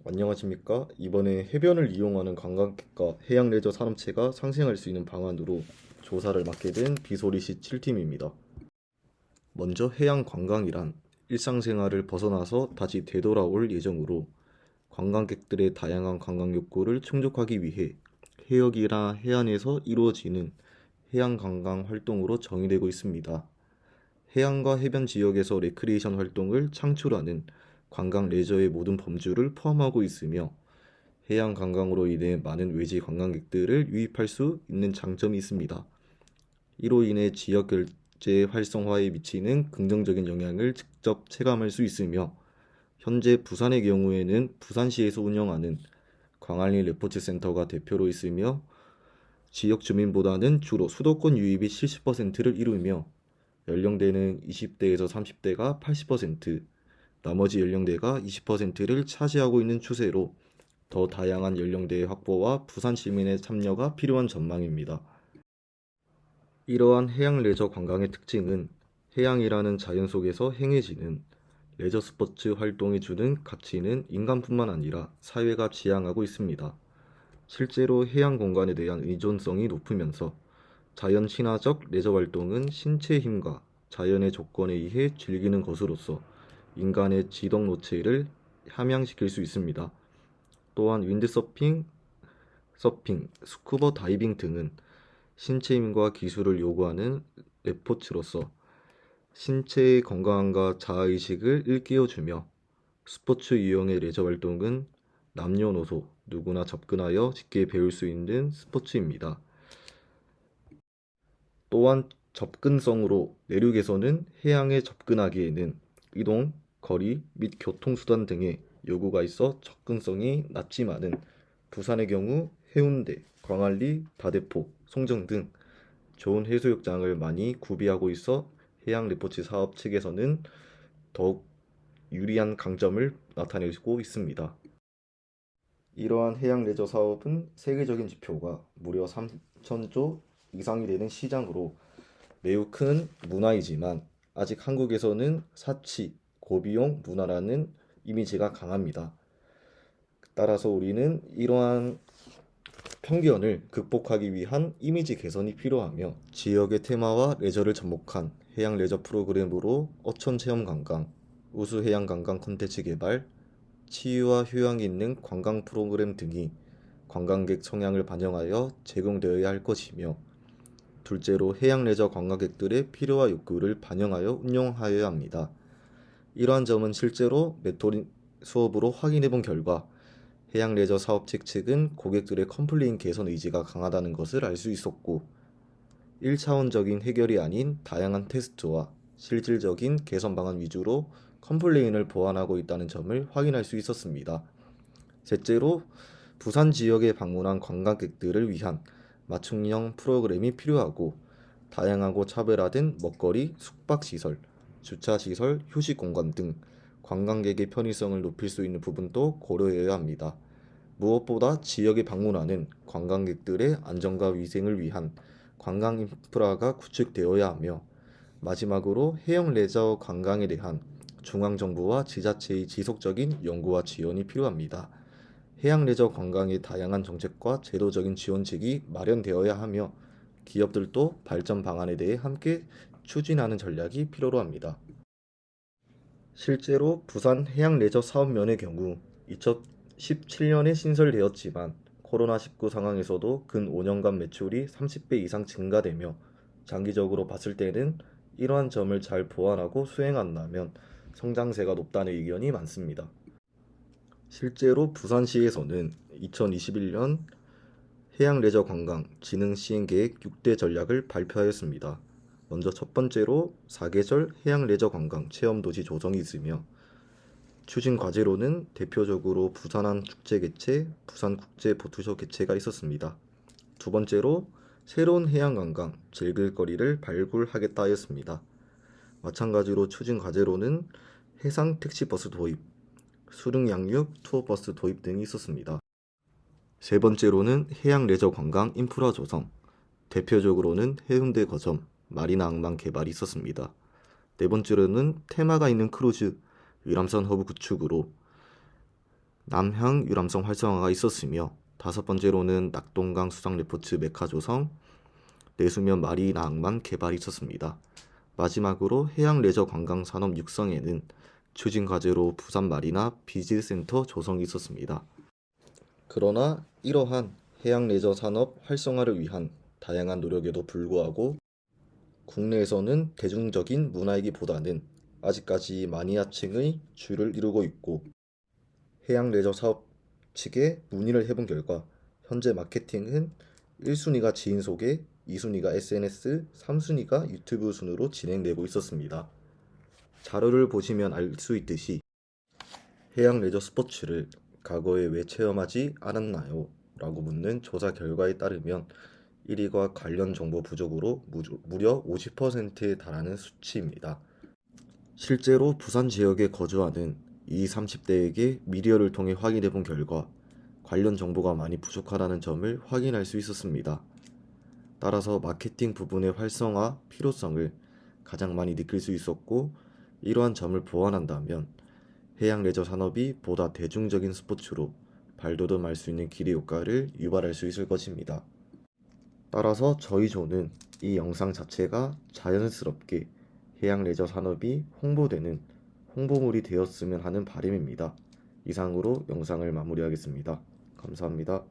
안녕하십니까? 이번에 해변을 이용하는 관광객과 해양 레저 산업체가 상생할 수 있는 방안으로 조사를 맡게 된 비소리시 7팀입니다. 먼저 해양 관광이란 일상생활을 벗어나서 다시 되돌아올 예정으로 관광객들의 다양한 관광 욕구를 충족하기 위해 해역이나 해안에서 이루어지는 해양 관광 활동으로 정의되고 있습니다. 해안과 해변 지역에서 레크리에이션 활동을 창출하는 관광 레저의 모든 범주를 포함하고 있으며 해양 관광으로 인해 많은 외지 관광객들을 유입할 수 있는 장점이 있습니다. 이로 인해 지역 결제 활성화에 미치는 긍정적인 영향을 직접 체감할 수 있으며 현재 부산의 경우에는 부산시에서 운영하는 광안리 레포츠 센터가 대표로 있으며 지역 주민보다는 주로 수도권 유입이 70%를 이루며 연령대는 20대에서 30대가 80%, 나머지 연령대가 20%를 차지하고 있는 추세로 더 다양한 연령대의 확보와 부산 시민의 참여가 필요한 전망입니다. 이러한 해양 레저 관광의 특징은 해양이라는 자연 속에서 행해지는 레저 스포츠 활동이 주는 가치는 인간뿐만 아니라 사회가 지향하고 있습니다. 실제로 해양 공간에 대한 의존성이 높으면서 자연 친화적 레저 활동은 신체 힘과 자연의 조건에 의해 즐기는 것으로서 인간의 지동 노체를 함양시킬 수 있습니다. 또한 윈드서핑, 스쿠버 다이빙 등은 신체 힘과 기술을 요구하는 레포츠로서 신체의 건강함과 자아의식을 일깨워주며 스포츠 유형의 레저 활동은 남녀노소 누구나 접근하여 쉽게 배울 수 있는 스포츠입니다. 또한 접근성으로 내륙에서는 해양에 접근하기에는 이동, 거리 및 교통수단 등의 요구가 있어 접근성이 낮지만은 부산의 경우 해운대, 광안리, 다대포, 송정 등 좋은 해수욕장을 많이 구비하고 있어 해양 리포츠 사업 측에서는 더욱 유리한 강점을 나타내고 있습니다. 이러한 해양 레저 사업은 세계적인 지표가 무려 3천조 이상이 되는 시장으로 매우 큰 문화이지만 아직 한국에서는 사치, 고비용 문화라는 이미지가 강합니다. 따라서 우리는 이러한 편견을 극복하기 위한 이미지 개선이 필요하며 지역의 테마와 레저를 접목한 해양 레저 프로그램으로 어촌 체험 관광, 우수 해양 관광 콘텐츠 개발, 치유와 휴양이 있는 관광 프로그램 등이 관광객 성향을 반영하여 제공되어야 할 것이며 둘째로 해양 레저 관광객들의 필요와 욕구를 반영하여 운영하여야 합니다. 이러한 점은 실제로 메토리 수업으로 확인해 본 결과 해양 레저 사업체 측은 고객들의 컴플레인 개선 의지가 강하다는 것을 알 수 있었고 1차원적인 해결이 아닌 다양한 테스트와 실질적인 개선 방안 위주로 컴플레인을 보완하고 있다는 점을 확인할 수 있었습니다. 셋째로 부산 지역에 방문한 관광객들을 위한 맞춤형 프로그램이 필요하고 다양하고 차별화된 먹거리, 숙박시설, 주차시설, 휴식공간 등 관광객의 편의성을 높일 수 있는 부분도 고려해야 합니다. 무엇보다 지역에 방문하는 관광객들의 안전과 위생을 위한 관광 인프라가 구축되어야 하며 마지막으로 해양 레저 관광에 대한 중앙정부와 지자체의 지속적인 연구와 지원이 필요합니다. 해양 레저 관광의 다양한 정책과 제도적인 지원책이 마련되어야 하며 기업들도 발전 방안에 대해 함께 추진하는 전략이 필요로 합니다. 실제로 부산 해양 레저 사업면의 경우 2017년에 신설되었지만 코로나19 상황에서도 근 5년간 매출이 30배 이상 증가되며 장기적으로 봤을 때는 이러한 점을 잘 보완하고 수행한다면 성장세가 높다는 의견이 많습니다. 실제로 부산시에서는 2021년 해양 레저 관광 진흥 시행 계획 6대 전략을 발표하였습니다. 먼저 첫 번째로 사계절 해양 레저 관광 체험 도시 조성이 있으며 추진 과제로는 대표적으로 부산항 축제 개최, 부산국제 보트쇼 개최가 있었습니다. 두 번째로 새로운 해양 관광 즐길 거리를 발굴하겠다 하였습니다. 마찬가지로 추진 과제로는 해상 택시버스 도입, 수릉 양육 투어버스 도입 등이 있었습니다. 세 번째로는 해양 레저 관광 인프라 조성, 대표적으로는 해운대 거점, 마리나 항만 개발이 있었습니다. 네 번째로는 테마가 있는 크루즈, 유람선 허브 구축으로 남향 유람선 활성화가 있었으며 다섯 번째로는 낙동강 수상 레포츠 메카 조성, 내수면 마리나 항만 개발이 있었습니다. 마지막으로 해양 레저 관광 산업 육성에는 추진 과제로 부산 마리나 비즈센터 조성이 있었습니다. 그러나 이러한 해양 레저 산업 활성화를 위한 다양한 노력에도 불구하고 국내에서는 대중적인 문화이기보다는 아직까지 마니아층의 주를 이루고 있고 해양 레저 사업 측에 문의를 해본 결과 현재 마케팅은 1순위가 지인 소개, 2순위가 SNS, 3순위가 유튜브 순으로 진행되고 있었습니다. 자료를 보시면 알 수 있듯이 해양 레저 스포츠를 과거에 왜 체험하지 않았나요? 라고 묻는 조사 결과에 따르면 1위가 관련 정보 부족으로 무려 50%에 달하는 수치입니다. 실제로 부산 지역에 거주하는 20, 30대에게 미디어를 통해 확인해 본 결과 관련 정보가 많이 부족하다는 점을 확인할 수 있었습니다. 따라서 마케팅 부분의 활성화 필요성을 가장 많이 느낄 수 있었고 이러한 점을 보완한다면 해양 레저 산업이 보다 대중적인 스포츠로 발돋움할 수 있는 기대 효과를 유발할 수 있을 것입니다. 따라서 저희 조는 이 영상 자체가 자연스럽게 해양 레저 산업이 홍보되는 홍보물이 되었으면 하는 바람입니다. 이상으로 영상을 마무리하겠습니다. 감사합니다.